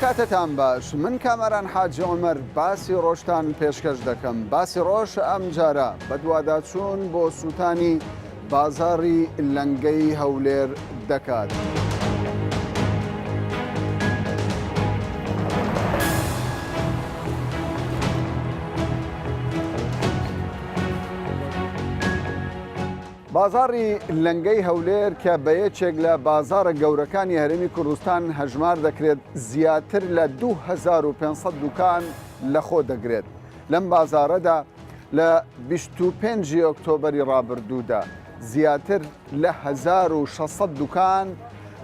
کاتتان باش من کامەران حاجی عومەر باسی ڕۆژتان پێشکەش دەکەم باسی ڕۆژ ئەم جارە بە دوواداچوون بۆ سووتانی بازاڕی لەنگەی هەولێر دەکات. بازاڕی لەنگەی هەولێر کە بە یەکێک لە بازاڕە گەورەکانی هەرێمی کوردستان هەژمار دەکرێت زیاتر لە 2500 دوکان لەخۆ دەگرێت. لەم بازارەدا لە 25 ئۆکتۆبەری ڕابردوودا زیاتر لە 1600 دوکان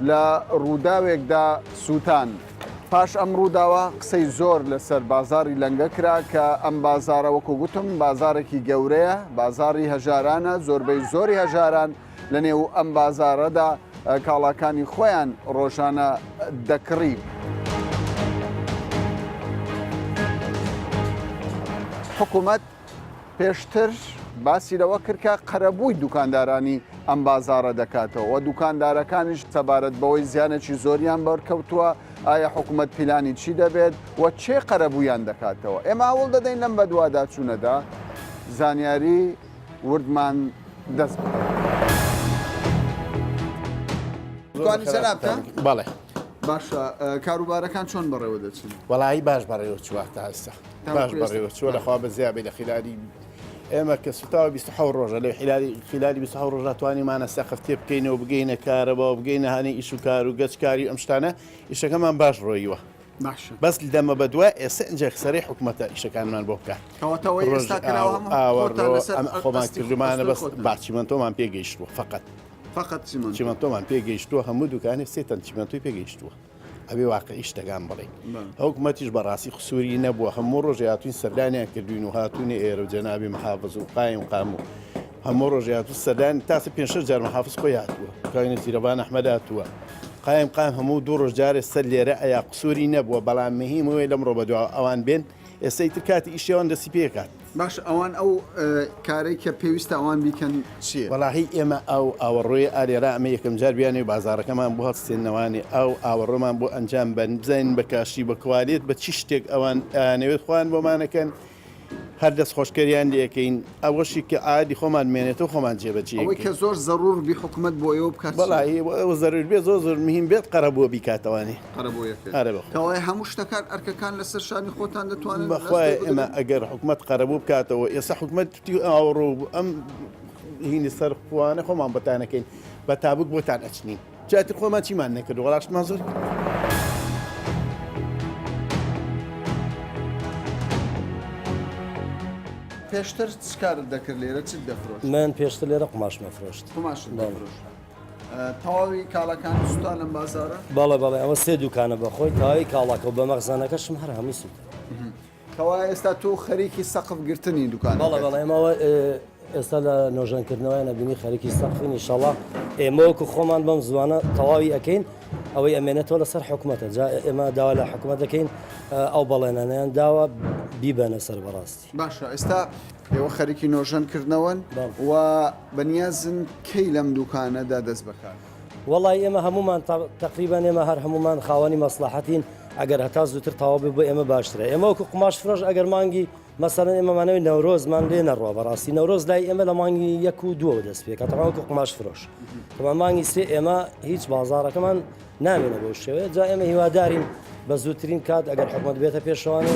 لە ڕووداوێکدا سووتان. پاش ئەم ڕووداوە قسەی زۆر لەسەر بازاڕی لەنگە کرا کە ئەم بازارە وەکو گوتم بازارێکی گەورەیە، بازاڕی هەژارانە، زۆربەی زۆری هەژاران لە نێو ئەم بازارەدا کاڵاکانی خۆیان ڕۆژانە دەکڕی. حکوومەت پێشتر باسی لەوە کرد کە قەرەبووی دوکاندارانی ئەم بازارە دەکاتەوە و دوکاندارەکانیش سەبارەت بەوەی زیانێکی زۆریان بەرکەوتووە ئایا حکوومەت پیلانی چی دەبێت و چێ قەرەبوویان دەکاتەوە. ئێمە هەوڵ دەدەین لەم بە دوواداچوونەدا زانیاری وردمان دەست بکەین. بەڵێ باشە کاروبارەکان چۆن بەڕێوە دەچن؟ وەڵایی باش بەڕێوە چواتە هەستا باش بەڕێوە چوە لەخوا بە زیابێ لە خلالی ئێمە کە سوتاوە 27 ڕۆژە لە خلالی 27 ڕۆژە توانیمانە سەخفتێ بکەینەوە بگەینە کارەبەوە بگەینە هەنێ ئیش و کار و گەچکاری ئەم شتانە ئیشەکەمان باش ڕۆیوە. بەس دەمە بە دوای ئێستا ئەنجە سەرەی حکوومەتە ئیشەکانمان بۆ بکات خۆمان کردومانە بەس باچیمەنتۆمان پێگەیشتووە فقط چیمەنتۆمان پێگەیشتووە هەموو دوکانی سێتەن چیمەنتۆی پێگەیشتووە. ئەبێ واقعی شتەکان بڵێ حکوومەتیش بەڕاستی خسووری نەبووە هەموو ڕۆژی هاتوین سەردانیان کردوین و هاتوونی ئێرە و جەنابی محافظ و قایم قام و هەموو ڕۆژی هاتوو سەردانی تاسە 5 جار محافظ خۆی هاتووە کاینە تیرەبان ئەحمەد هاتووە قایم هەموو دوو ڕۆژ جارێ سەر لێرە ئەیا قسووری نەبووە بەڵام مهمەوەی لەمڕۆ بەدوا ئەوان بێن ئێستای تر کاتی ئیشیەوان دەستی پێکات. باش ئەوان ئەو کارێک کە پێویستە ئەوان بیکەن چیە؟ وەڵاهی ئێمە ئەو ئاوەڕۆی ئالێرا ئەمە یەکەم جار بیانێ بازارەکەمان بۆ هەڵستێنەوەی ئەو ئاوەڕۆمان بۆ ئەنجام بن بزانین بە کاشی بە کوالێت بە چی شتێک ئەوان نەوێت خوان بۆمانەکەن هەر دەست خۆشکەریان لەکەین ئەوەشی کە عادی خۆمان مێنێتەوە خۆمان جێبەجێ ئەوەی کە زۆر زەڕور بی حکوومەت بۆ ئێوە بکات. بەڵی ئەوە زەرور بێت زۆر مهم بێت قەرەبووە بیکاتەوەنی قەرەبووەکەوەی هەموو شتەکان ئەرکەکان لەسەر شانی خۆتان دەتوانن بەخوای ئێمە ئەگەر حکوومەت قەرەبوو بکاتەوە ئێستا حکوومەت ئاوڕۆ ئەم هینی سەر خوانە خۆمان بەتانەکەین بە تابوک بۆتان ئەچنین جاتر خۆمان چیمان نەکرد وەڵاشتمان زۆر پێشتر چکار دەکرد لێرە چ دەفرۆشت؟ من پێشتر لێرە قماش مەفرۆشت. تەواوی کاڵەکان سووتان لەم بازارە؟ بەڵێ ئەوە سێ دوکانە بەخۆی تاوی کاڵاکە و بە مەخزانەکەشم هەر هەمی سووت. کەوا ئێستا تۆ خەریکی سەقف گرتنی دوکان. بەڵێ ئێمەوە ئێستا لە نۆژانکردنەوەی نەبینی خەریکی سەقفین ئینشەڵا ئێمە وەکو خۆمان بەم زوانە تەواوی ئەەکەین ئەوەی ئەمێنێتەوە لەسەر حکوومەتە جا ئێمە داوا لە حکوومەت دەکەین ئەو بەڵێنانیان داوا بیبەنە سەر بەڕاستی. باشە ئێستا ئێوە خەریکی نۆژەنکردنەوەن و بەنیازن کەی لەم دوکانەدا دەست بەکار؟ وەڵی ئێمە هەمومان تقریبان ئێمە هەر هەمومان خاوەنی مەسلحەتین ئەگەر هەتا زووتر تەواو بێ بۆ ئێمە باشترە. ئێمە وەکو قماش فرۆش ئەگەر مانگی مەسەڵەن ئێمەمانەوەی نەورۆزمان لێ نەڕوە بەڕاستی نەورۆز لای ئێمە لە مانگی 1 و 2 دەست پێ کە تەواو وەکو قماش فرۆش کەمان مانگی سێ ئێمە هیچ بازارەکەمان نامێنە بۆ شێوەیە جا ئێمە هیوادارین بە زووترین کات ئەگەر حکوومەت بێتە پێشەوانێ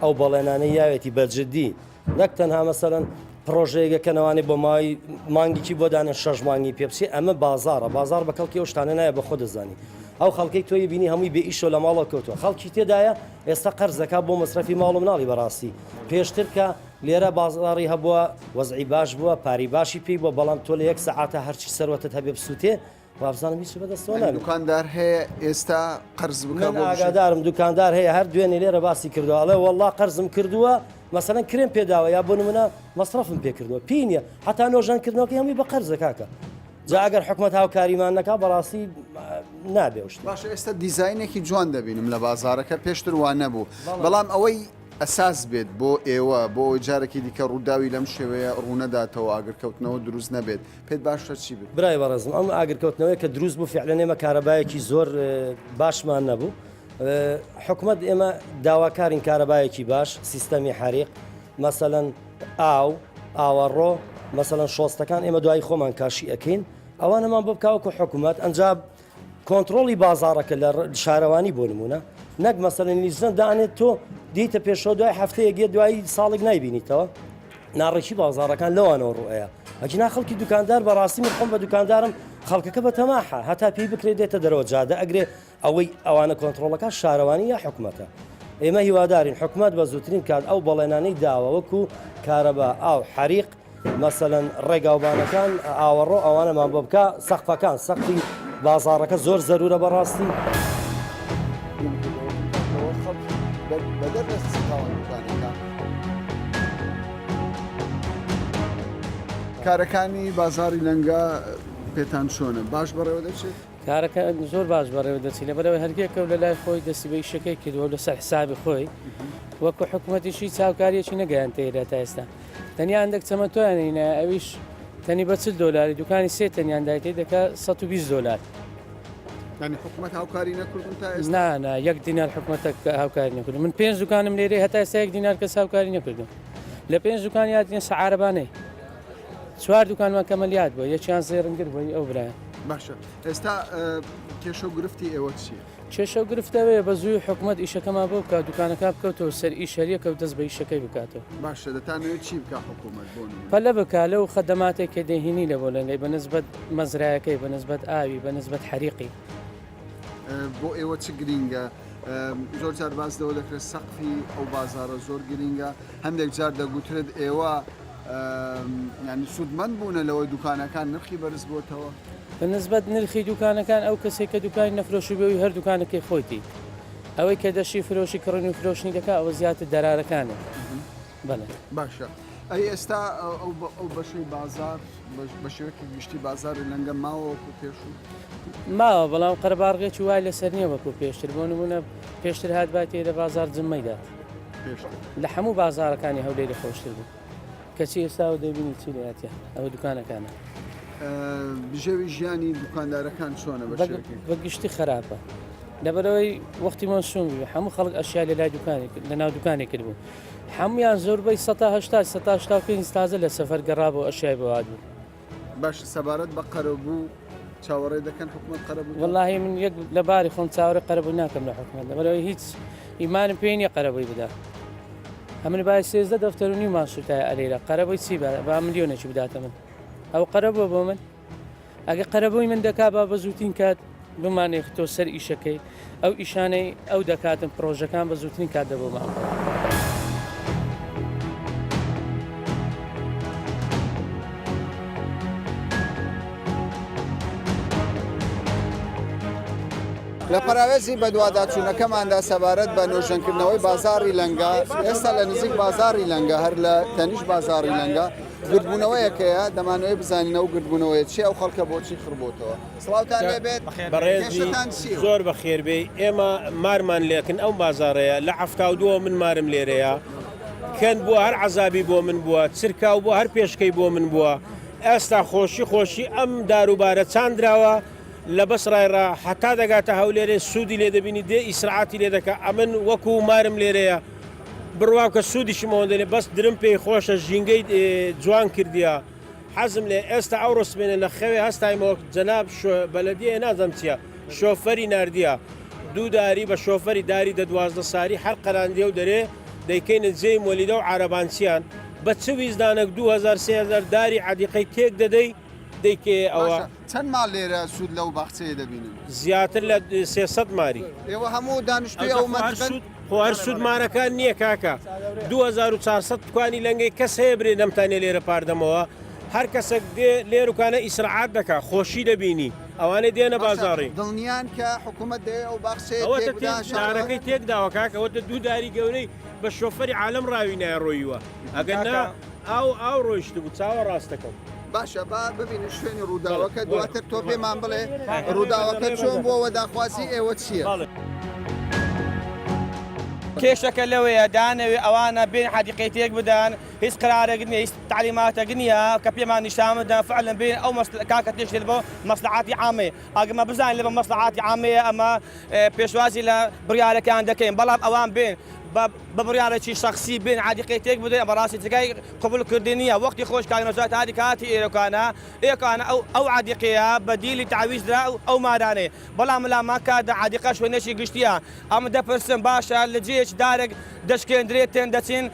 ئەو بەڵێنانەی یاوێتی بەجددی نەک تەنها مەسەڵەن پرۆژەیەکەکەنەوانی بۆ مانگیی بۆ دانێ 6 مانگی پێبچی ئەمە بازار بە کەڵکی ئەو شتانە نایە بە خۆ دەزانی ئەو خەڵکەی تۆی بینی هەمووی بێ ئیشۆ لە ماڵە کەوتووە خەڵکی تێدایە ئێستا قەرزەکە بۆ مەسرەفی ماڵ و مناڵی بەڕاستی پێشتر کە لێرە بازاری هەبووە وەزعی باش بووە پاری باشی پێی بۆ بەڵام تۆ لە 1 سەعاتە هەرچی سەروەتت هەبێ بسووتێ وابزانم هیچ بەدەستەوە نابێت. دوکاندار هەیە ئێستا قەرز بکە؟ من ئاگادارم دوکاندار هەیە هەر دوێنێ لێرە باسی کردووە ئەڵێ وەڵڵا قەرزم کردووە مەسەڵەن کرێم پێداوە یا بۆ نمونە مەسرەفم پێکردووە پێی نییە حتا نۆژانکردنەوەکە هەمووی بە قەرزە کاکە جا ئەگەر حکوومەت هاوکاریمان نەکا بەڕاستی نابێ شت. باشە ئێستا دیزاینێکی جوان دەبینم لە بازارەکە پێشتر وان نەبوو بەڵام ئەوەی ئەساس بێت بۆ ئێوە بۆ جارێکی دیکە ڕووداوی لەم شێوەیە ڕوونەداتەوە ئاگرکەوتنەوە دروست نەبێت پێت باشتر چی بێت؟ برای بەڕێزم ئەم ئاگرکەوتنەوەی کە دروست بوو فعلەن ئێمە کارەبایەکی زۆر باشمان نەبوو حکومت ئێمە داواکارین کارەبایەکی باش سیستەمی حریق مەسەلەن ئاوەڕۆ مەسەلەن شۆستەکان ئێمە دوای خۆمان کاشی ئەەکەین ئەوانەمان بۆ بکاوکو حکوومەت ئەنجاب کۆنتترۆلی بازارەکە لە شارەوانی بۆ نمونە نەک مەسەلەن لیزن دانێت تۆ دیتە پێشەوە دوای هەفتەیە گێت دوایی ساڵێک نایبینیتەوە ناڕێکی بازارەکان لەوانەوە ڕوئەیە ئەجنا خەڵکی دوکاندار بەڕاستی من خۆم بە دوکاندارم خەڵکەکە بە تەماحە هەتا پێی بکرێت دێتە دەرەوە جادە ئەگرێ ئەوەی ئەوانە کۆنتترۆلەکە شارەوانی یا حکوومەتە ئێمە هیوادارین حکوومەت بە زووترین کات ئەو بەڵێنانەی داوە وەکو کارەبا ئاو حریق مەسەلەن ڕێگاوبانەکان ئاوەڕۆ ئەوانەمان بۆ بکە سەقفەکان سەقفی بازارەکە زۆر زەرورە بەڕاستی کارەکانی بازاری لەنگە پێتان چۆنە باش بەڕێوە دەچێت کارەکە زۆر باش بەڕێوە دەچین لە بەرەوەی هەرگێکە لە لای خۆی دەستی بە ئیشەکەی کردووە لەسەر حسابی خۆی وەکو حکوومەتیشی چاوکاریەکی نەگەیان تێدا تا ئێستا تەنیا هەندێک چەمەتۆیانینە ئەویش تەنی بە $40 دوکانی سێ تەنیاندایەتی دەکە $120 ینی حکوومەت هاوکاری نەکردن تا ئێستا نانە یەک دینار حکوومەتە هاوکاری نەکردو من 5 دوکانم لێرە هەتا ئێستا یەک دینار کەس هاوکاری نەکردو لە 5 دوکان یادینە سەعارەبانەی 4 دوکانمان کەمەلیات بووە یەکیان زێڕنگر بووی ئەو برایە باشە ئێستا کێشە و گرفتی ئێوە چیە؟ کێشە و گرفتەوەیە بە زووی حکوومەت ئیشەکەمان بۆ بکات دوکانەکە بکەوتەوە سەر ئیشەریەکە و دەست بە ئیشەکەی بکاتەوە باشە دەتانەوێت چی بکە حکوومەت بۆ پەلە بکا لەو خەدەماتێک کە دەهێنی لە بۆ لەنگەی بەنسبەت مەزرایەکەی بەنسبەت ئاوی بەنسبەت حریقی بۆ ئێوە چ گرینگە زۆر جار باس دەوە دەکرێت سەقفی ئەو بازارە زۆر گرینگە هەندێک جار دەگوترێت ئێوە ینی سوودمەند بوونە لەوەی دوکانەکان نرخی بەرز بۆتەوە بەنسبەت نرخی دوکانەکان ئەو کەسێک کە دوکانی نەفرۆشی بێەوەی هەر دوکانەکەی خۆیتی ئەوەی کە دەشی فرۆشی کڕنی و فرۆشتنی دەکات ئەوە زیاتر دەرارەکانە بەڵێ باشە ئەی ئێستا ئەو بەشەی بازار بە شێوەیەکی گشتی بازاری لەنگە ماوەوەکو پێشوو ماوە بەڵام قەرەباڕغێکی وای لەسەر نییە وەکو پێشتر بۆ نمونە پێشتر هاتبای تێدە بازار جممەیدا لە هەموو بازارەکانی هەولێری خۆشتر بوو کەچی ئێستا و دەبینی چی لاتە ئەوە دوکانەکانە بژێوی ژیانی دوکاندارەکان چۆنە بە گشتی خراپە لەبەرەوەی وەختی مۆسوم بوو هەموو خەڵک ئەشیا لە لای لە ناو دوکانێک کرد بوو هەمویان زۆربەی 1970 تازە لە سەفەر گەڕا بۆ ئەشیای بەواد بوو باش سەبارەت بە قەرەبوو چاوەڕێ دەکەن حکوومەت قەرەبوو واللهی من یەک لە باری خۆم چاوەڕێ قەرەبوو ناکەم لە حکوومەت لەبەرەوەی هیچ ئیمانم پێی نییە قەرەبووی بدات ئەمن باید 13 دەفتەرونی ماسووتای ئەلێرە قەرەبووی چی با ملیۆنێکی بداتە من ئەو قەرەبووە بۆ من ئەگە قەرەبووی من دەکا با بە زووتین کات بمانێک تۆ سەر ئیشەکەی ئەو ئیشانەی ئەو دەکاتن پرۆژەکان بە زووترین کات دەبوومان لە پەراوێزی بە دوواداچوونەکەماندا سەبارەت بە نۆژەنکردنەوەی بازاری لەنگە ئێستا لە نزیک بازاری لەنگە هەر لە تەنیش بازاری لەنگە گردبوونەوەیەکەیە دەمانەوەی بزانینەوە گردبوونەوەی چی ئەو خەڵکە بۆچی خڕبووتەوە سڵاوتان لێبێت بەڕێزی زۆر بە خێربێ ئێمە مارمان لێکن ئەو بازارەیە لە عەفتاودووە من مارم لێرەیە کەند بووە هەر عەزابی بۆ من بووە چرکاو بووە هەر پێشکەی بۆ من بووە ئێستا خۆشی ئەم داروبارە چاندراوە لە بەسڕایڕا حتا دەگاتە هەولێرێ سوودی لێ دەبینی دێ ئیسرعاتی لێ دەکە ئەمن وەکو مارم لێرەیە بڕواو کە سوودیشمەوە دێنێ بەس درم پێی خۆشە ژینگەی جوان کردیە حەزم لێ ئێستا ئەو ڕستمێنە لە خەوێ هەستایمەوە جەناب بەلەدیە نازەم چییە شۆفەری نردیە دوو داری بە شۆفەری داری دە 12 ساری هەر قەراندیە و دەرێ دەیکەینە جێی مۆلیدە و عارەبانچیان بە چ ویزدانێک 2000 داری عادیقەی تێک دەدەی دەیکێ ئەوە چەند ماڵ لێرە سوود لەو باخچەیە دەبینن زیاتر لە 300 ماری ئێوە هەموو دانیشتوی ئەو هەر سوودمانەکان نییە کاکە 2400 توانی لەنگەی کەس هەیە برێ نەمتانێ لێرە پاردەمەوە هەر کەسێک دێ لێرکانە ئیسرعات دەکا خۆشی دەبینی ئەوانە دێنە بازاڕی دڵنیان کە حکوومەت دێ ئەو باخچەیەکەی تێکداوە کاکەوەتە دوو داری گەورەی بە شۆفەری عالم ڕاوی نایە ڕۆیوە ئەگەنا ئاو ڕۆیشت بوو چاوە ڕاستەکەم باشە با ببینی شوێنی ڕووداوەکە دواتر تۆ پێمان بڵێ ڕووداوەکە چۆن بۆەوە داخوازی ئێوە چییە؟ کێشەکە لەوەیە دانەوێ ئەوانە بین حەدیقەیەک بدەن هیچ قرارێک نییە هیچ تعلیماتێک نییە کە پێمان نیشانمەدا فعلا بین ئەو کاکە تێشێت بۆ مەسلحاتی عامێ ئەگەمە بزانین لە بە مەسلحاتی عامەیە ئەمە پێشوازی لە بڕیارەکان دەکەین بەڵام ئەوان بین بە بڕیارێکی شخصی بین عادیقەیەک بدەین بەڕاستی تکای قبول کردنیە وەختی خۆش کاگنۆزات هادی کاتی ئێرەکانە ئەو عادیقەیە بەدیلی تعویزرا ئەو مارانێ بەڵام لامە کات عادیقە شوێنێکی گشتیە ئەمە دەپرسم باشە لە جێیەک دارێک دەشکێندرێت تێن دەچین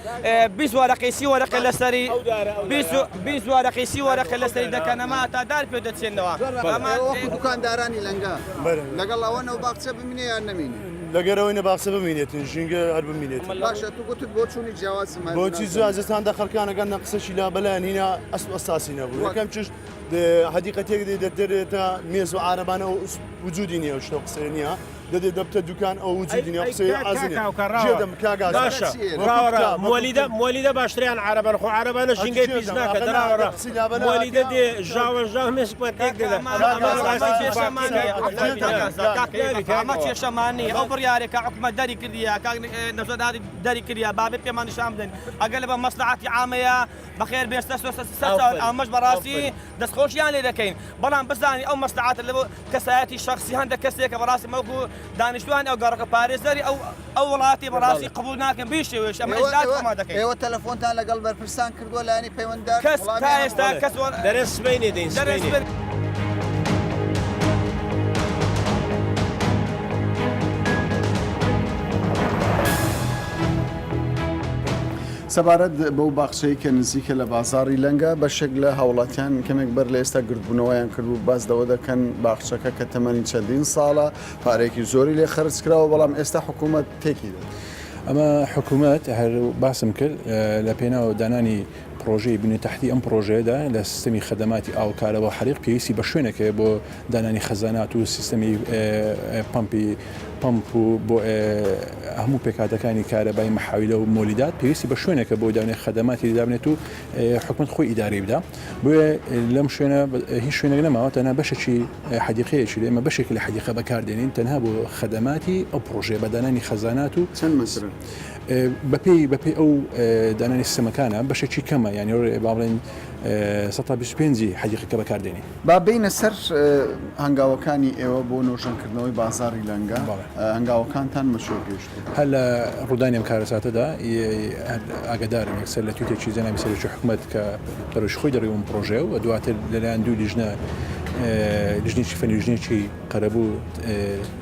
20 وەرەقەی 30 وەرەقە لەسەری 20 وەرەقەی 30 وەرەقە لەسەری دەکەنەما تا دار پێ دەچێنەوە دوکاندارانی لەنگا لەگەڵ ئەوەنەوە باخچە بمینێ یان نەمینێ لەگەرەوەی نەباخچە بمینێتن ژینگە هەر بمینێت باشە تو گوتت بۆ چوونی جیاوازمان بۆچی زوازستان دەخەرکانەکان نە قسەشی لا بەلایەن هینە ئەسڵ ئەساسی نەبوو یەکەم چش حەدیقەتێک دەدرێتە مێز و عارەبانە و وجودی نییە شتە قسە نییە دەدێت دەبتە دوکان ئەو وجودی نیە قسەی مۆلیدە باشتریان عربان خۆ عربانە ژینگەی پیس ناکە دراوەڕە مۆلیدە دێ ژاوە مێسپەرێک دەدە ئەمە کێشەمانی ئەو بڕیارێکە حکومەت دەری کردیە نەزۆداری دەری کردیە بابێت پێمان نیشان بدەن ئەگەر لە بە مەسلحاتی عامەیە بەخێر بێستە ئەمەش بەڕاستی دەستخۆشیان لێ دەکەین بەڵام بزانی ئەو مەسلحاتە لە کەسایەتی شخصی هەندێک کەسێکە بەڕاستی مەوکو دانیشتوان ئەو گەڕەکە پارێزەری ئەو وڵاتی بەڕاستی قبول ناکەن بیشێوێش ئەمە ئێستا دەکەین ئێوە تەلەفۆنتان لەگەڵ بەرپرسان کردووە لایەنی پەیوەنددار کەس تا ئێستا کەس دەرێ سبەینێ دەین سەبارەت بەو باخچەی کە نزیکە لە بازاری لەنگە بەشێک لە هاوڵاتیان کەمێک بەر لە ئێستا گردبوونەوەیان کردو باز دەوە دەکەن باخچەکە کە تەمەنی چەندین ساڵە پارێکی زۆری لێ خرج کراوە بەڵام ئێستا حکوومەت تێکی دێت ئەمە حکوومەت هەر باسم کرد لە پێناوە دانانی پرۆژەی بنێ تحتی ئەم پرۆژەیەدا لە سیستەمی خدماتی ئاوکارەوە حریق پێویستی بە شوێنەکە بۆ دانانی خەزانات و سیستەمی پمپ و بۆ هەموو پێکاتەکانی کارەبای مەحاویلە و مۆلیدات پێویستی بە شوێنەکە بۆ داونێ خدماتی دابنێت و حکومت خۆی ئیداری بدا بۆیە لەم شوێنە هیچ شوێنێک نەماوە تەنها بەشێکی حەدیقەیەکی ئێمە بەشێکی لە حەدیقە بەکاردێنین تەنها بۆ خدماتی ئەو پرۆژێ بە دانانی خەزانات و چەند مەسرە بەپی ئەو دانانی سیستەمەکانە بەشێکی کەمە یانی با بڵێن 125 حەدیقەکە بەکاردێنی با بینە سەر هەنگاوەکانی ئێوە بۆ نۆژەنکردنەوەی بازاری لەنگە هەنگاوەکانتان مەشۆ گەیشت هەر لە ڕوودانی ئەم کارەساتەدا ئاگدارن یەکسەر لە تویتێکی جەنابی سەرۆکی حکوومەت کە دەڕۆژ خۆی دەڕێوم پرۆژێ و دواتر لەلایەن دوو لیژنێکی فەنیژنێکی قەرەبوو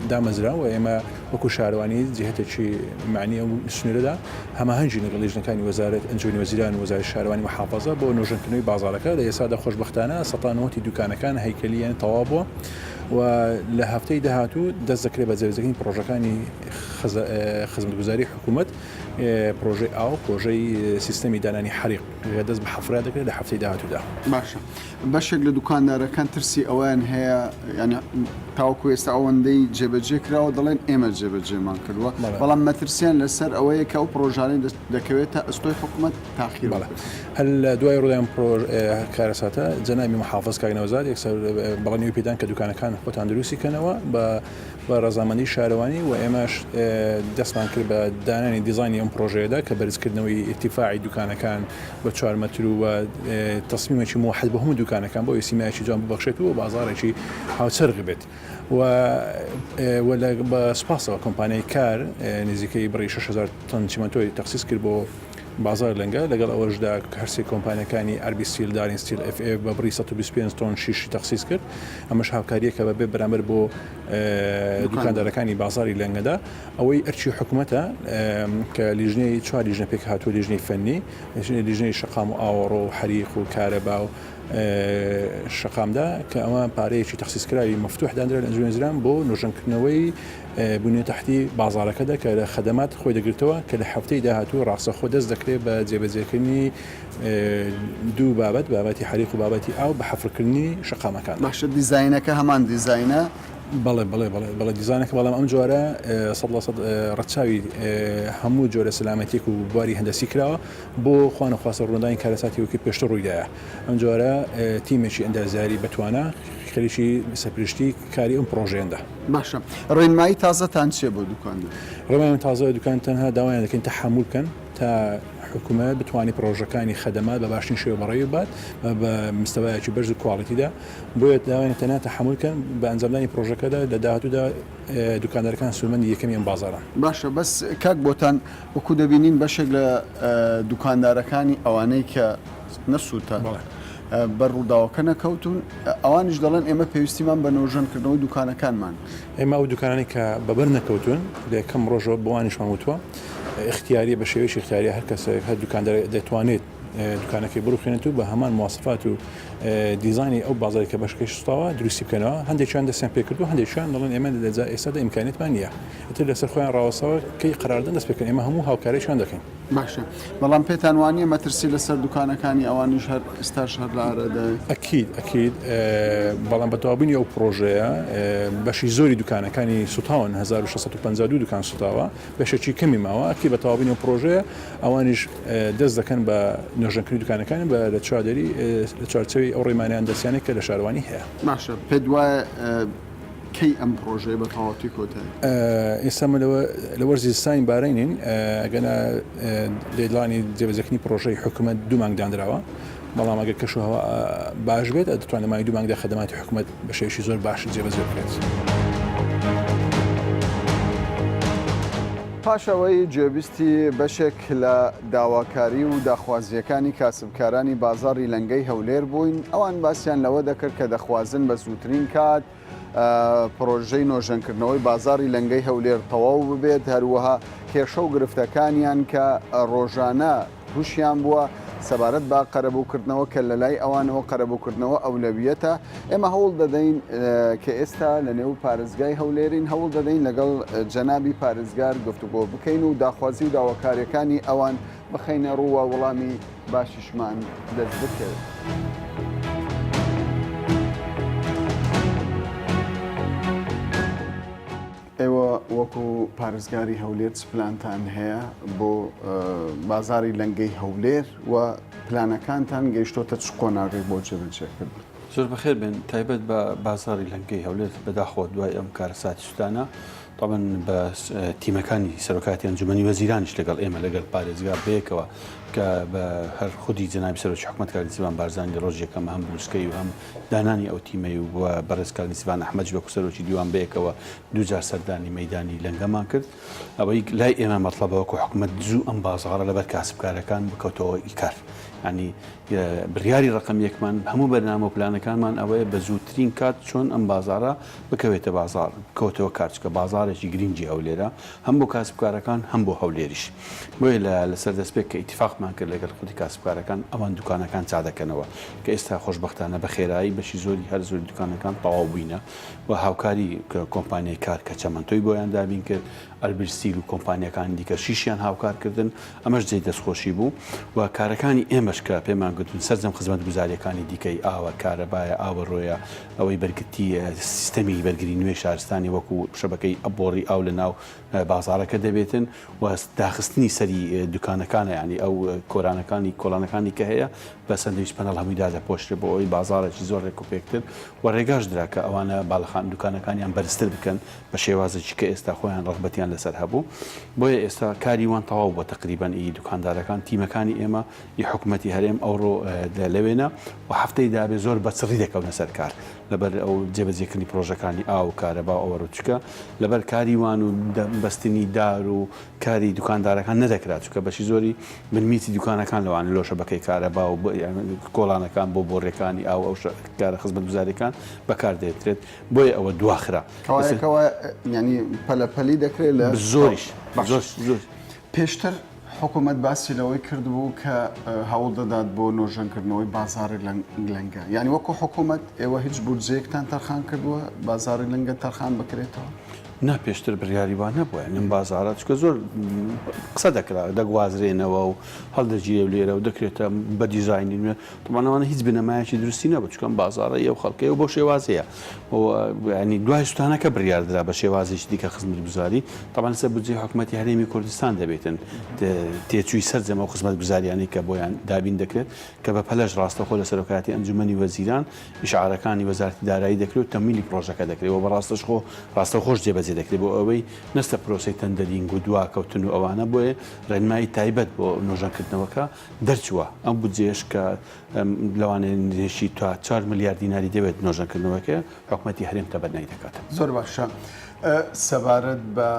دامەزرا و ئێمە وەکو شارەوانی جهتێکی معنی ئەو سنوورەدا هەماهەنگی لەگەڵ لیژنەکانی وەزارەت ئەنجومی وەزیران و وەزارەتی شارەوانی محافەزە بۆ نۆژەنکردنەوەی بازاڕەکە لە ئێستادا خۆشبەختانە 190 دوکانەکان هەیکەلیان تەواو بووە و لە هەفتەی داهاتوو دەست دەکرێت بە جێبەجێکردنی پرۆژەکانی خزمەتگوزاری حکوومەت پرۆژەی ئاو پرۆژەی سیستەمی دانانی حریق دەست بە حەفرا دەکرێت لە هەفتەی داهاتوودا باشە بەشێک لە دوکاندارەکان ترسی ئەویان هەیە ینی تاوەکو ئێستا ئەوەندەی جێبەجێ کراوە دەڵێن ئێمە جێبەجێمان کردووە بەڵام مەترسیان لەسەر ئەوەیە کە ئەو پرۆژانەی دەکەوێت تا ئەستۆی حکوومەت تاخیر هەر لە دوای ڕۆدایم کارەساتە جەنابی محافظ کاگنەوزار یەکسەر بەڵێنی پێدان کە دوکانەکان خۆتان دروستیکەنەوە بە ڕەزامەندی شارەوانی و ئێمەش دەستمان کرد بە دانانی دیزانی ئەم پرۆژەیەدا کە بەرزکردنەوەی ارتیفاعی دوکانەکان بە 4 مەتر و تەسمیمێکی موحد بە هەموو دوکانەکان بۆ سیمایکی جوان ببەخشێت و بازارێکی هاوسەرغ بێت و بە سپاسەوە کۆمپانیای کار نزیکەی بڕی 6,000 تن چیمەنتۆی تەخسیس کرد بۆ بازار لەنگە لەگەڵ ئەوەشدا هەرسێ کۆمپانیەکانی ئەربی ستیل دارین ستیل FA بە بڕی 125 تۆن شیشی تەخسیس کرد ئەمەش هاوکاریەکە بەبێ بەرامبەر بۆ دوکاندارەکانی بازاری لەنگەدا ئەوەی ئەرچی حکوومەتە کە لیژنەی 4 لیژنە پێک هاتووە لیژنەی فەنی لیژنەی شەقام و ئاوەڕۆ و حەریق و کارەبا و شەقامدا کە ئەوە پارەیەکی تەخسیسکراوی مەفتوح دانرا لە ئەنجومی وەزیران بۆ نۆژەنکردنەوەی بنیە تحتی بازارەکەدا کە لە خەدەمات خۆی دەگرێتەوە کە لە هەفتەی داهاتوو ڕاستەخۆ دەست دەکرێت بە جێبەجێکردنی دوو بابەتی حەریق و بابەتی ئاو بە حەفرکردنی شەقامەکان باشە دیزاینەکە هەمان دیزاینە بەڵێ دیزانێکە بەڵام ئەم جۆرە 100% ڕەچاوی هەموو جۆرە سلامەتێک و بواری هەندسی کراوە بۆ خوانە خواستە ڕوودانی کارەساتی وەکی پێشتر ڕوویدایە ئەم جۆرە تیمێکی ئەندازیاری بتوانە خەریکی سەرپشتی کاری ئەم پرۆژێندا باشە ڕێنمایی تازەتان چیە بۆ دوکاندن؟ ڕێنمایی تازە دوکان تەنها داوایان دەکەین تەحموڵ بکەن تا حکوومەت بتوانانی پرۆژەکانی خەدەمات بە باشترین شێوە بەڕێوە بات بە مستەوایەکی بەرز و کواڵیتیدا بۆیە داوایان تەنها تەحموڵکەن بە ئەنجامدانی پرۆژەکەدا لە داهاتوودا دوکاندارەکان سوورمەندی یەکەمی ئەم بازارە باشە بەس کاک بۆتان وەکو دەبینین بەشێک لە دوکاندارەکانی ئەوانەی کە نەسووتە بەڕووداوەکە نەکەوتون ئەوانیش دەڵێن ئێمە پێویستیمان بە نەوژەنکردنەوەی دوکانەکانمان ئێمە ئەو دوکانانی کە بەبەر نەکەوتون لە یەکەم ڕۆژەوە بۆوانیشمان وتووە اختیاری بە شێوەیەکی اختیاری هەر کەسێک هەر دوکاندار دەتوانێت دوکانەکەی بڕوخێنێت و بە هەمان مواسفات و دیزانی ئەو بازاری کە بەشکەی سوتاوە دروستی بکەنەوە هەندێکیان دەستیان پێکردو هەندێکیان دەڵێن ئێمە لە ئێستادا ئیمکانیتمان نییە ئیتر لەسەر خۆیان ڕاوەسەوە کەی قەراردان دەست پێکەن ئێمە هەموو هاوکاریشان دەکەین باشە بەڵام پێتان وانیە مەترسی لەسەر دوکانەکانی ئەوانیش هەر ئێستاش هەر لە ئارەدا ئەکید بەڵام بەتەوابوونی ئەو پرۆژەیە بەشی زۆری دوکانەکانی سوتاون 1652 دوکان سوتاوە بەشێکی کەمی ماوە ئەکی بەتەوابوونی ئەو پرۆژەیە ئەوانیش دەست دەکەن بە نوێژەنکردنی دوکانەکانی بە لە چوادەری لە چارچەوەی ئەو ڕێمانیان دەستیانێک کە لە شارەوانی هەیە باشە پێ دوایە کەی ئەم پرۆژەیە بە تەواوەتی کۆتە ئێستا لە وەرزی ساین بارینین ئەگەنە دێدلانی جێبەجێکردنی پرۆژەی حکوومەت 2 مانگ دانراوە بەڵام ئەگەر کەشوهەوە باش بێت دەتوانێت مای 2 مانگدا خدماتی حکوومەت بە شێوەیەکی زۆر باش جێبەجێ بکرێت. پاشەوەی گوێبیستی بەشێک لە داواکاری و داخوازیەکانی کاسبکارانی بازاڕی لەنگەی هەولێر بووین ئەوان باسییان لەوە دەکرد کە دەخوازن بە زووترین کات پرۆژەی نۆژەنکردنەوەی بازاڕی لەنگەی هەولێر تەواو ببێت هەروەها کێشە و گرفتەکانیان کە ڕۆژانە تووشیان بووە سەبارەت بە قەرەبووکردنەوە کە لە لای ئەوانەوە قەرەبووکردنەوە ئەولەویەتە ئێمە هەوڵ دەدەین کە ئێستا لە نێو پارێزگای هەولێرین هەوڵ دەدەین لەگەڵ جەنابی پارێزگار گفتوگۆ بکەین و داخوازی و داواکاریەکانی ئەوان بخەینە ڕووە وەڵامی باشیشمان دەست بکەوێت. ئێوە وەکو پارێزگاری هەولێر چ پلانتان هەیە بۆ بازاڕی لەنگەی هەولێر و پلانەکانتان گەیشتۆتە چ قۆناغی بۆ جێبەجێکردن؟ زۆر بەخێر بێن تایبەت بە بازاڕی لەنگەی هەولێر بەداخۆ دوای ئەم کارەساتی سوتانە طبعاً بە تیمەکانی سەرۆکاتی ئەنجومەنی وەزیرانیش لەگەڵ ئێمە لەگەڵ پارێزگار بەیەکەوە کە بە هەر خودی جەنابی سەرۆکی حکوومەت کاک سیڤان بارزانی لە ڕۆژی یەکەم هەم بروسکەی و هەم دانانی ئەو تیمەی و بۆ بەڕێز کاک سیڤان ئەحمەدی وەکو سەرۆکی دیوان بەیەکەوە دووجار سەردانی مەیدانی لەنگەمان کرد ئەوەی لای ئێمە مەطلبە وەکو حکوومەت زوو ئەم بازاڕە لەبەر کاسبکارەکان بکەوتەوە ئیکار ینی بڕیاری ڕقم یەکمان هەموو بەرنامە و پلانەکانمان ئەوەیە بە زووترین کات چۆن ئەم بازارە بکەوێتە بازار بکەوتەوە کارچکە بازارێکی گرنگی هەولێرە هەم بۆ کاسبکارەکان هەم بۆ هەولێریش بۆیە لەسەر دەستپێک کە ئیتیفاقمان کرد لەگەڵ خودی کاسبکارەکان ئەوان دوکانەکان چادەکەنەوە کە ئێستا خۆشبەختانە بە خێرایی بەشی زۆری هەر زۆری دوکانەکان تەواو بووینە و هاوکاری کۆمپانیای کار کە چەمەندۆی بۆیان دابین کرد ئەلبرستیل و کۆمپانیەکان دیکە شیشیان هاوکارکردن ئەمەش جێی دەستخۆشی بوو و کارەکانی ئێمەش کە پێمان گوتون سەرجەم خزمەت گوزاریەکانی دیکەی ئاوە کارەبایە ئاوە ڕۆیە ئەوەی بەرگتی سیستەمی بەرگری نوێ شارستانی وەکو شەبەکەی ئەبۆڕی ئاو لە ناو بازارەکە دەبێتن و داخستنی سەری دوکانەکانە ینی ئەو کۆڵانەکانی کە هەیە بە سندویچ پەنەڵ هەموویدا دەپۆشتێ بۆ ئەوی بازارێکی زۆر ڕێک و پێکتر و ڕێگاش درا کە ئەوانە باڵەخان دوکانەکانیان بەرزتر بکەن بە شێوازێکی کە ئێستا خۆیان ڕغبەتیان لەسەر هەبوو بۆیە ئێستا کاریوان تەواو بۆ تقریبان ئی دوکاندارەکان تیمەکانی ئێمە ی حکوومەتی هەرێم ئەوڕۆ لەوێنە و هەفتەی دابێ زۆر بەچڕی دەکەونە سەر کار لەبەر ئەو جێبەجێکردنی پرۆژەکانی ئاو کارەبا ئەوەڕوچکە لەبەر کاریوان و بەستنی دار و کاری دوکاندارەکان نەدەکرات چکە بەشی زۆری بنمیتی دوکانەکان لەوانە لۆ شەبەکەی کارەبا و کۆڵانەکان بۆ بۆڕێکانی ئاو ئەو کارە خزمەت گوزاریەکان بەکار دەێترێت بۆیە ئەوە دواخرا ینی پەلەپەلی دەکرێت لە زۆریش زۆر پێشتر حکوومەت باسی لەوەی کردبوو کە هەوڵ دەدات بۆ نۆژەنکردنەوەی بازاڕی لەنگە یعنی وەکو حکوومەت ئێوە هیچ بودجەیەکتان تەرخان کردووە بازاڕی لەنگە تەرخان بکرێتەوە نا پێشتر بڕیاریوان نەبووە نم بازارە چکە زۆر قسە دەکرا دەگوازرێنەوە و هەڵدەگیرێ لێرە و دەکرێتە بە دیزاینی نوێ تۆمانەوانە هیچ بنەمایەکی درستی نەبوو چکەم بازارە ئەو خەڵکەیە و بۆ شێوازەیە ینی دوای سوتانەکە بڕیاردرا بە شێوازێکی دیکە خزمەت گوزاری تاوان سەر بودجێ حکوومەتی هەرێمی کوردستان دەبێتن تێچووی سەرجەمە و خزمەت گوزاریانی کە بۆیان دابین دەکرێت کە بە پەلەش ڕاستەخۆ لە سەرۆکاتی ئەنجومەنی وەزیران ئیشعارەکانی وەزارەتی دارایی دەکرێت و تەمویلی پرۆژەکە دەکرێت و بەڕاستەش ڕاستەخۆش جێبەجێ دەکرێت بۆ ئەوەی نەستە پرۆسی تەندەرینگ و دواکەوتن و ئەوانە بۆیە ڕێنمایی تایبەت بۆ نۆژانکردنەوەکە دەرچووە ئەم بودجێش کە لەوانەیە نێشی تا 4 ملیارد دیناری دەوێت نۆژانکردنەوەکە حکوومەتی هەرێم تەبەنای دەکات. زۆر باشە. سەبارەت بە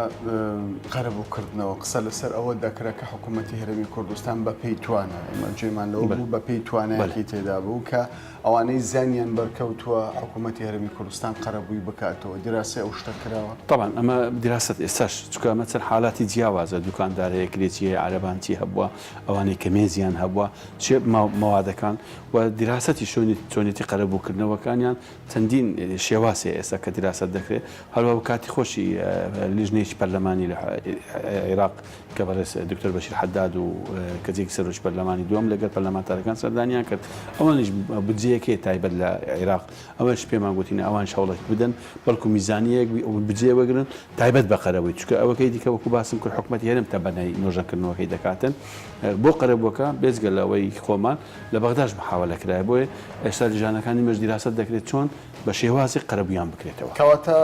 قەرەبووکردنەوە قسە لەسەر ئەوە دەکرێت کە حکوومەتی هەرێمی کوردستان بە پێی توانە ئێمە جێمان لەوە بوو بە پێی توانایەکی تێدا بوو کە ئەوانەی زانیان بەرکەوتووە حکوومەتی هەرێمی کوردستان قەرەبووی بکاتەوە دیراسی ئەو شتە کراوە. طبعا ئەمە دیراست ئێستاش چکە ئەمە چەند حاڵاتی جیاوازە دوکاندارەیە کرێتیە عەرەبانتی هەبووە ئەوانەی کە مێزیان هەبووە چێ مەوادەکان و دیراسەتی چۆنێتی قەرەبووکردنەوەکانیان چەندین شێواسێ ئێستا کە دیراست دەکرێت هەروە کاتی خۆشی لیژنەیەکی پەرلەمانی لە عێراق کە بەڕێز دکتۆر بەشیر حەداد و کەجێکی سەرۆکی پەرلەمانی دووەم لەگەڵ پەرلەمانتارەکان سەردانیان کرد ئەوانش بودجەیەکێ تایبەت لە عێراق ئەوەش پێمان گوتینە ئەوان شەوڵێک بدەن بەڵکو میزانیەک بودجێ وەگرن تایبەت بە قەرەبووی چکە ئەوەکەی دیکە وەکو باسم کرد حکوومەتی هەرێم تەبەنای نۆژەکردنەوەکەی دەکاتن بۆ قەرەبووەکە بێجگە لەوەی خۆمان لە بەغداش محاولەکرای بۆیە ئێستا لیژانەکانی مەش دیراست دەکرێت چۆن بە شێوازی قەرەبوویان بکرێتەوە کەواتە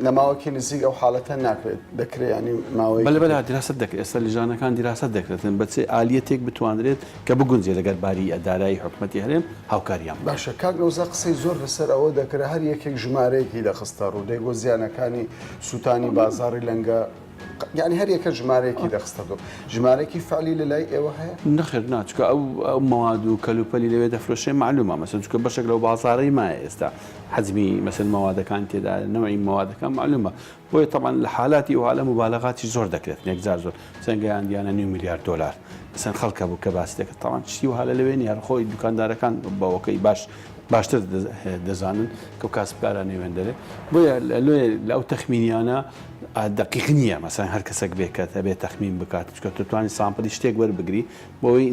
لە ماوەکی نزیک ئەو حاڵەتە ناکرێت دەکرێت ینی ماوەی بەلا دیراست دەکرێت ئێستا لیژانەکان دیراست دەکرێتن بەچێ ئالیەتێک بتوانرێت کە بگونجێ لەگەر باری ئەدارایی حکوومەتی هەرێم هاوکاریان باشە کاک نەوزە قسەی زۆر لەسەر ئەوە دەکرێت هەر یەکێک ژمارەیەکی دەخستە ڕوودەی بۆ زیانەکانی سووتانی بازاڕی لەنگە یعنی هەر یەکە ژمارەیەکی دەخستە دۆ ژمارەیەکی فعلی لە لای ئێوە هەیە نەخێر ناچکە ئەو مەواد و کەلوپەلی لەوێ دەفرۆشێ معلومە مەسەن چکە بەشێک لەو بازاڕی مایە ئێستا حەجمی مەسەن مەوادەکان تێدا نەوەی مەوادەکان معلومە بۆیە تەمان لە حالاتی وها لە مبالغاتی زۆر دەکرێت نێکجار زۆر سەنگیان دیانە 9 میلیارد دلار مەسەن خەڵکە بوو کە باسی دەکرێت تەمان شتی وها لە لەوێنی هەر خۆی دوکاندارەکان بەوەکەی باشتر دەزانن کە کاسبکاران نێوێندەرێ بۆیە لەو تەخمینیانە دقیق نییە مەسەن هەر کەسێک بێکات هەبێت تەخمین بکات چکە توانانی سامپلی شتێک وەربگری بۆەوەی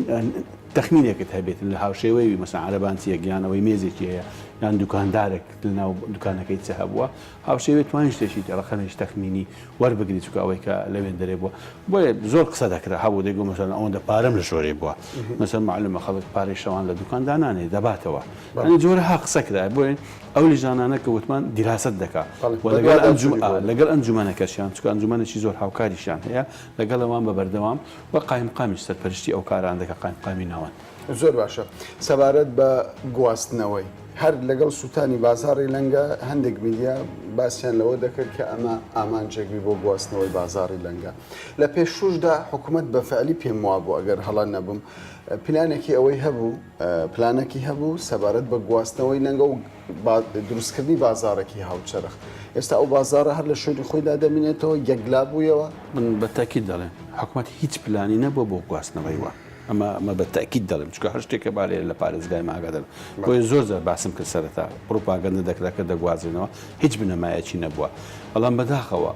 تەخمینێکت هەبێت لە هاوشێوەی مەسەن عەرەبانچیە گیانەوەی مێزێکی هەیە یان دوکاندارێک لەناو دوکانەکەی چه هەبووە هاوشێوێت توانین شتێکی ڕەخەمێش تەخمینی وەربگری چکە ئەوەی کە لەوێندەرێ بووە بۆیە زۆر قسە دەکرا هەبوو دەیگو مەسەن ئەوەندە پارەم لە شۆرێ بووە مەسەن معلومە خەڵک پارەی شەوان لە دوکاندانانێ دەباتەوە ئەنی جۆرە ها قسە کرا بۆیە ئەو لیژانانە کە وتمان دیراست دەکات لەگەڵ ئەنجومەنەکەشیان چکە ئەنجومەنێکی زۆر هاوکاریشیان هەیە لەگەڵ ئەوان بە بەردەوام بە قایمقامیش سەرپەرشتی ئەو کاران دەکە قایمقامی ناوان زۆر باشە سەبارەت بە گواستنەوەی هەر لەگەڵ سووتانی بازاڕی لەنگە هەندێک میدیا باسییان لەوە دەکرد کە ئەمە ئامانجێکی بۆ گواستنەوەی بازاڕی لەنگە لە پێشوشدا حکوومەت بە فعلی پێم وا بوو ئەگەر هەڵان نەبووم پلانێکی ئەوەی هەبوو پلانێکی هەبوو سەبارەت بە گواستنەوەی لەنگە و دروستکردنی بازارێکی هاوچەرخ ئێستا ئەو بازارە هەر لە شوێنی خۆیدا دەمێنێتەوە یەکلا بوویەوە من بە تاکید دەڵێن حکوومەت هیچ پلانی نەبووە بۆ گواستنەوەی وە ئەمە بە تاکید دەڵێم چکە هەر شتێکە بارێ لە پارێزگای ماگادن بۆیە زۆر زۆر باسم کرد سەرەتا پروپاگەندە دەکراکە دەگوازێنەوە هیچ بنەمایەکی نەبووە بەڵام بەداخەوە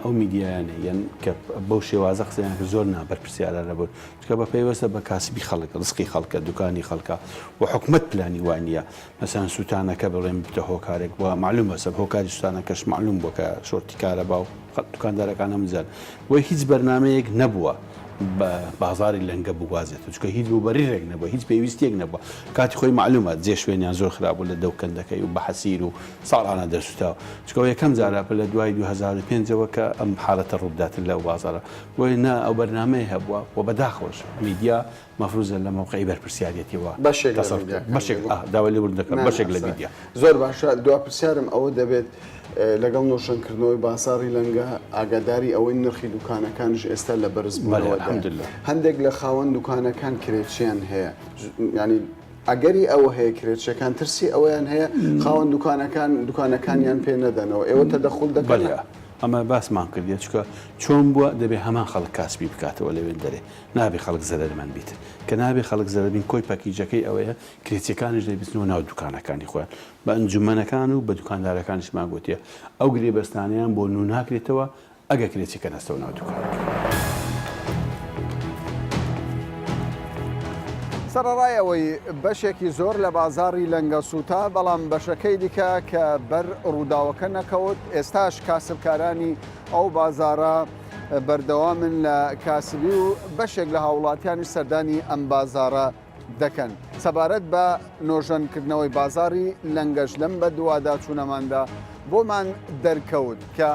ئەو میدیایانە یان کە بەو شێوازە قسەیان کە زۆر نابەرپرسیارە نەبوون چکە بە پێوەستە بە کاسبی خەڵک ڕزقی خەڵکە دوکانی خەڵکە و حکوومەت پلانی وانە مەسەن سووتانەکە بڵێن بتە هۆکارێک وە معلومە سەر هۆکاری سووتانەکەش معلوم بووە کە شۆرتی کارەبا و دوکاندارەکان هەمزار وە هیچ بەرنمەیەک نەبووە بازاری لەنگە بوازێت چکە هیچ بوو بەریڕێک نەبووە هیچ پێویستێک نەبووە کاتی خۆی معلومە جێ شوێنیان زۆر خراپبوو لە دەوکەندەکەی و بە حەسیر و ساڵانە دەرسوتاوە چکە یەکەم جارە لە دوای 2005ەوە کە ئەم حاڵەتە ڕووداتن لەو بازارە بۆی نا ئەو بەرنمەیە هەبووە و بەداخۆش میدیا مەفروزە لە موقعی بەرپرسیارەتیەوە بەشێک داوای لێبوردن دەکەن بەشێک لە میدیا زۆر باشە دوا پرسیارم ئەوە دەبێت لەگەڵ نۆشنکردنەوەی بازاری لەنگە ئاگاداری ئەوەی نرخی دوکانەکانش ئێستا لە بەرز بوونەوەدا هەندێک لە خاوەن دوکانەکان کرێچیان هەیە ینی ئەگەری ئەوە هەیە کرێچەکان ترسی ئەویان هەیە خاوەن دوکانەکانیان پێ نەدەنەوە ئێوە تەدەخل دەکەن ئەمە باسمان کردێت چکە چۆن بووە دەبێت هەمان خەڵک کاسبی بکاتەوە لەوێن دەرێ نابێ خەڵک زەرمان بیت کە نابێ خەڵک زەربین کۆی پەکیجەکەی ئەوەیە کرێچەکانش دەبیستنەوە ناو دوکانەکانی خۆیان بە ئەنجومەنەکان و بە دوکاندارەکانیشمان گوتیە ئەو گرێبەستانیان بۆ نو ناکرێتەوە ئەگە کرێچەکە نەستەوە ناو دوکانەکە. سەرڕایەوەی بەشێکی زۆر لە بازاری لەنگە سووتا بەڵام بەشەکەی دیکە کە بەر ڕووداوەکە نەکەوت ئێستاش کاسبکارانی ئەو بازارە بەردەوامن لە کاسبی و بەشێک لە هاوڵاتیانی سەردانی ئەم بازارە دەکەن. سەبارەت بە نۆژەنکردنەوەی بازاری لەنگەش لەم بە دووادا چوونەماندا بۆمان دەرکەوت کە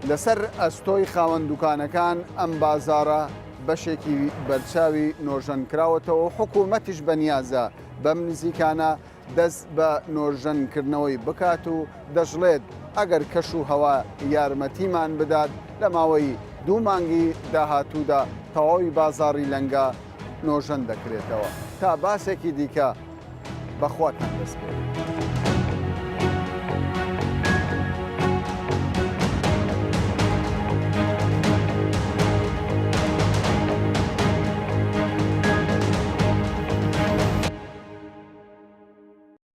لەسەر ئەستۆی خاوەن دوکانەکان ئەم بازارە بەشێکی بەرچاوی نۆژەن کراوەتەوە و حکوومەتیش بەنیازە بەم نزیکانە دەست بە نۆژەنکردنەوەی بکات و دەژڵێت ئەگەر کەش و هەوا یارمەتیمان بدات لە ماوەی 2 مانگی داهاتوودا تەواوی بازاری لەنگە نۆژەن دەکرێتەوە تا باسێکی دیکە بەخواتان دەست پێ.